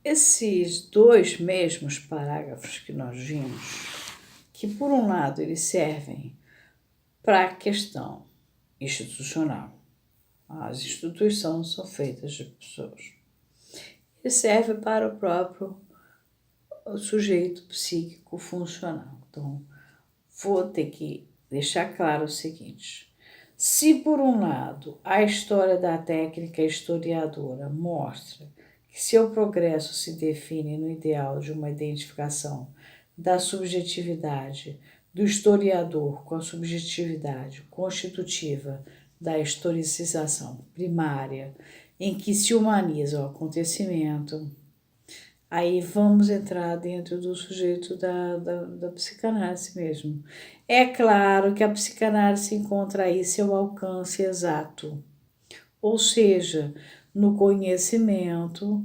Esses dois mesmos parágrafos que nós vimos, que por um lado eles servem para a questão institucional, as instituições são feitas de pessoas, e serve para o próprio sujeito psíquico funcional. Então, vou ter que deixar claro o seguinte: se por um lado a história da técnica historiadora mostra que seu progresso se define no ideal de uma identificação da subjetividade do historiador com a subjetividade constitutiva da historicização primária, em que se humaniza o acontecimento, aí vamos entrar dentro do sujeito da psicanálise mesmo. É claro que a psicanálise encontra aí seu alcance exato, ou seja, no conhecimento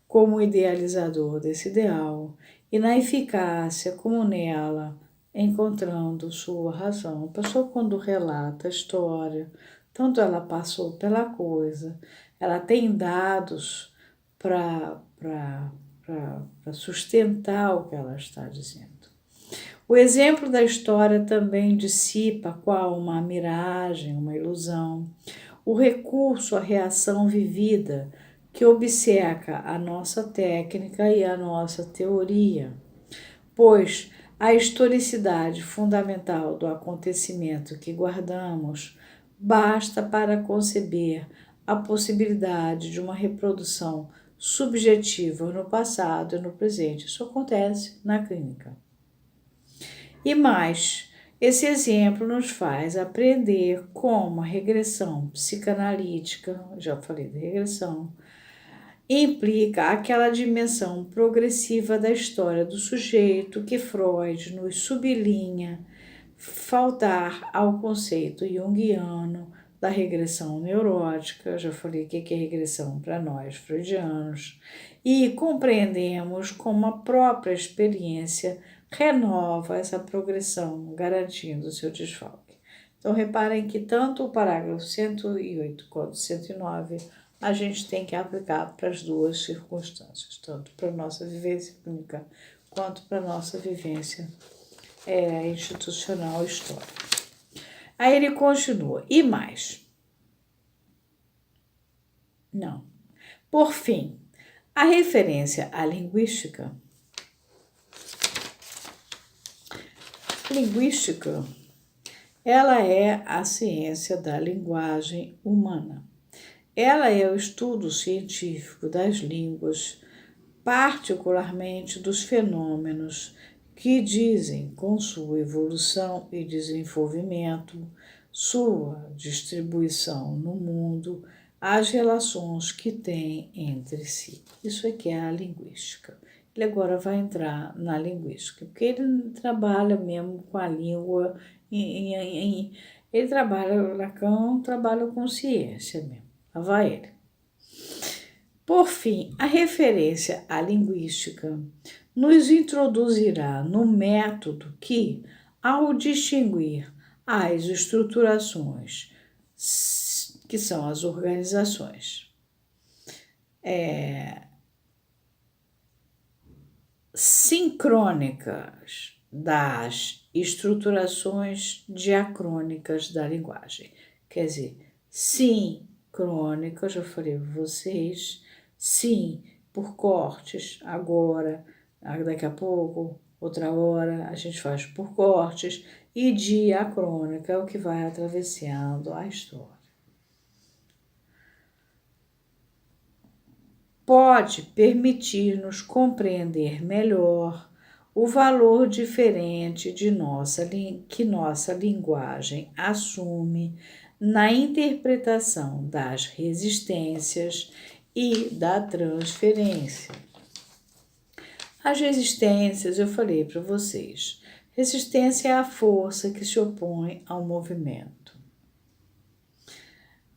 como idealizador desse ideal e na eficácia como nela encontrando sua razão. A pessoa, quando relata a história, tanto ela passou pela coisa, ela tem dados para sustentar o que ela está dizendo. O exemplo da história também dissipa qual uma miragem, uma ilusão, o recurso à reação vivida que obceca a nossa técnica e a nossa teoria, pois a historicidade fundamental do acontecimento que guardamos basta para conceber a possibilidade de uma reprodução subjetiva no passado e no presente. Isso acontece na clínica. E mais, esse exemplo nos faz aprender como a regressão psicanalítica, já falei da regressão, implica aquela dimensão progressiva da história do sujeito que Freud nos sublinha faltar ao conceito junguiano da regressão neurótica, já falei o que é regressão para nós freudianos, e compreendemos como a própria experiência renova essa progressão, garantindo seu desfalque. Então, reparem que tanto o parágrafo 108 quanto 109 a gente tem que aplicar para as duas circunstâncias, tanto para a nossa vivência clínica quanto para a nossa vivência institucional histórica. Aí ele continua, e mais? Não. Por fim, a referência à linguística. Linguística, ela é a ciência da linguagem humana. Ela é o estudo científico das línguas, particularmente dos fenômenos que dizem com sua evolução e desenvolvimento, sua distribuição no mundo, as relações que têm entre si. Isso aqui é a linguística. Ele agora vai entrar na linguística, porque ele trabalha mesmo com a língua, ele trabalha, Lacan trabalha com ciência mesmo, lá vai ele. Por fim, a referência à linguística nos introduzirá no método que, ao distinguir as estruturações, que são as organizações, sincrônicas das estruturações diacrônicas da linguagem. Quer dizer, sincrônicas, eu falei para vocês, sim, por cortes, agora, daqui a pouco, outra hora, a gente faz por cortes, e diacrônica é o que vai atravessando a história. Pode permitir-nos compreender melhor o valor diferente que nossa linguagem assume na interpretação das resistências e da transferência. As resistências, eu falei para vocês, resistência é a força que se opõe ao movimento.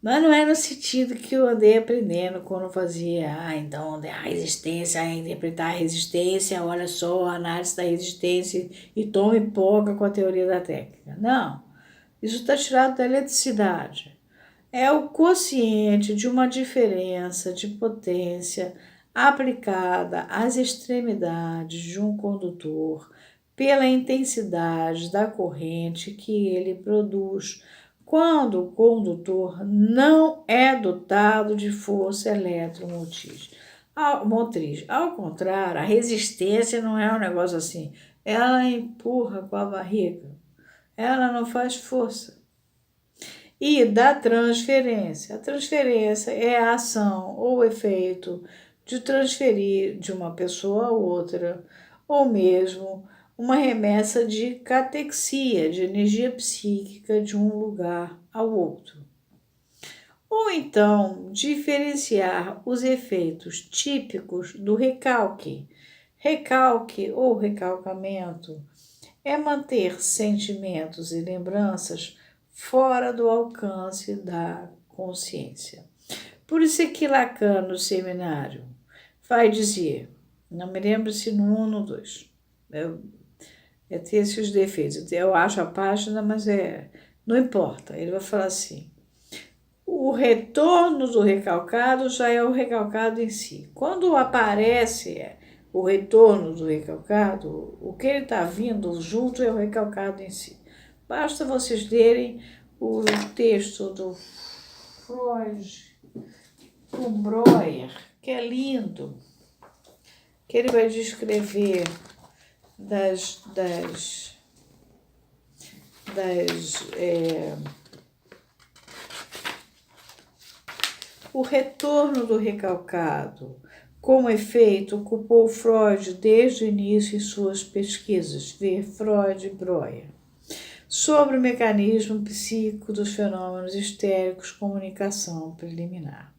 Mas não é no sentido que eu andei aprendendo quando fazia, então, a resistência, interpretar a resistência, olha só, a análise da resistência e tome pouca com a teoria da técnica. Não, isso está tirado da eletricidade. É o quociente de uma diferença de potência aplicada às extremidades de um condutor pela intensidade da corrente que ele produz quando o condutor não é dotado de força eletromotriz. Ao contrário, a resistência não é um negócio assim. Ela empurra com a barriga. Ela não faz força. E da transferência. A transferência é a ação ou efeito de transferir de uma pessoa a outra, ou mesmo uma remessa de catexia, de energia psíquica de um lugar ao outro. Ou então, diferenciar os efeitos típicos do recalque. Recalque ou recalcamento é manter sentimentos e lembranças fora do alcance da consciência. Por isso é que Lacan, no seminário, vai dizer, não me lembro se no 1 ou no 2, ter esses defeitos, eu acho a página, mas não importa, ele vai falar assim, o retorno do recalcado já é o recalcado em si. Quando aparece o retorno do recalcado, o que ele está vindo junto é o recalcado em si. Basta vocês lerem o texto do Freud com Breuer, que é lindo, que ele vai descrever o retorno do recalcado. Como efeito, ocupou Freud desde o início em suas pesquisas, ver Freud e Breuer, sobre o mecanismo psíquico dos fenômenos histéricos, comunicação preliminar.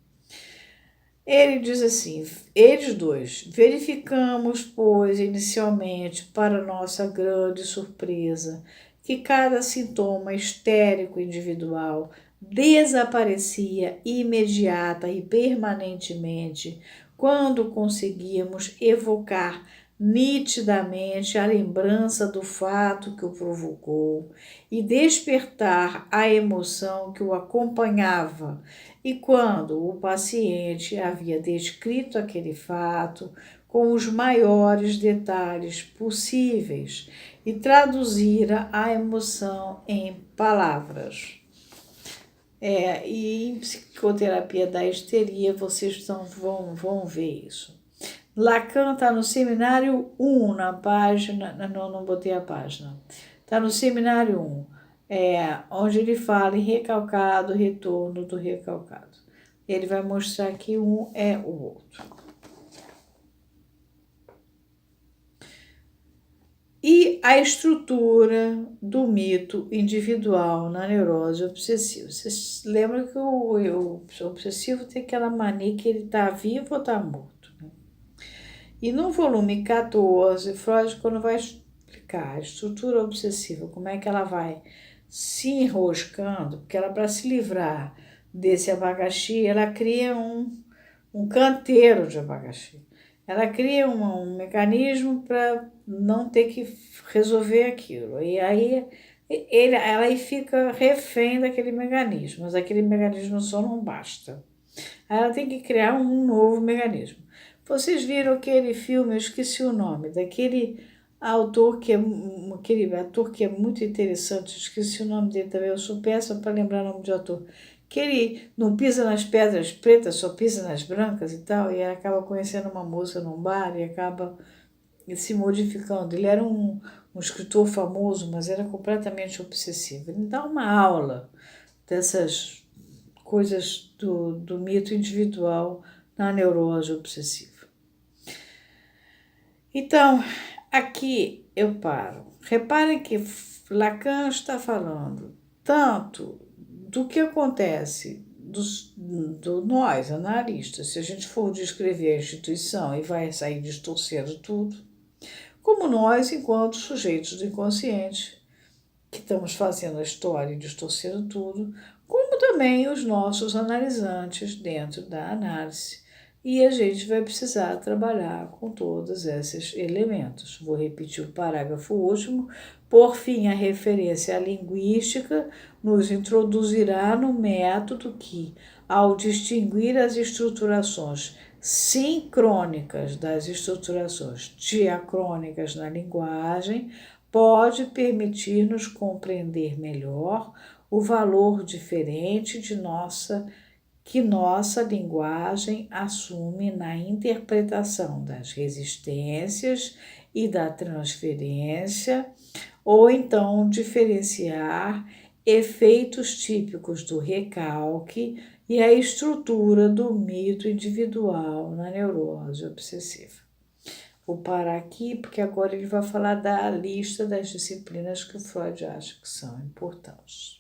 Ele diz assim, eles dois, verificamos, pois, inicialmente, para nossa grande surpresa, que cada sintoma histérico individual desaparecia imediata e permanentemente quando conseguíamos evocar nitidamente a lembrança do fato que o provocou e despertar a emoção que o acompanhava. E quando o paciente havia descrito aquele fato com os maiores detalhes possíveis e traduzira a emoção em palavras. E em psicoterapia da histeria vocês vão ver isso. Lacan está no seminário 1, na página, não botei a página, está no seminário 1, onde ele fala em recalcado, retorno do recalcado. Ele vai mostrar que um é o outro. E a estrutura do mito individual na neurose obsessiva. Vocês lembram que o obsessivo tem aquela mania que ele está vivo ou está morto, né? E no volume 14, Freud, quando vai explicar a estrutura obsessiva, como é que ela vai se enroscando, porque ela, para se livrar desse abacaxi, ela cria um canteiro de abacaxi. Ela cria um mecanismo para não ter que resolver aquilo. E aí ela fica refém daquele mecanismo, mas aquele mecanismo só não basta. Aí ela tem que criar um novo mecanismo. Vocês viram aquele filme, eu esqueci o nome, daquele autor aquele ator que é muito interessante, eu esqueci o nome dele também, eu sou péssima para lembrar o nome de ator, que ele não pisa nas pedras pretas, só pisa nas brancas e tal, e acaba conhecendo uma moça num bar e acaba se modificando. Ele era um escritor famoso, mas era completamente obsessivo. Ele dá uma aula dessas coisas do mito individual na neurose obsessiva. Então, aqui eu paro. Reparem que Lacan está falando tanto do que acontece do nós, analistas, se a gente for descrever a instituição e vai sair distorcendo tudo, como nós, enquanto sujeitos do inconsciente, que estamos fazendo a história e distorcendo tudo, como também os nossos analisantes dentro da análise. E a gente vai precisar trabalhar com todos esses elementos. Vou repetir o parágrafo último. Por fim, a referência à linguística nos introduzirá no método que, ao distinguir as estruturações sincrônicas das estruturações diacrônicas na linguagem pode permitir-nos compreender melhor o valor diferente que nossa linguagem assume na interpretação das resistências e da transferência, ou então diferenciar efeitos típicos do recalque e a estrutura do mito individual na neurose obsessiva. Vou parar aqui porque agora ele vai falar da lista das disciplinas que o Freud acha que são importantes.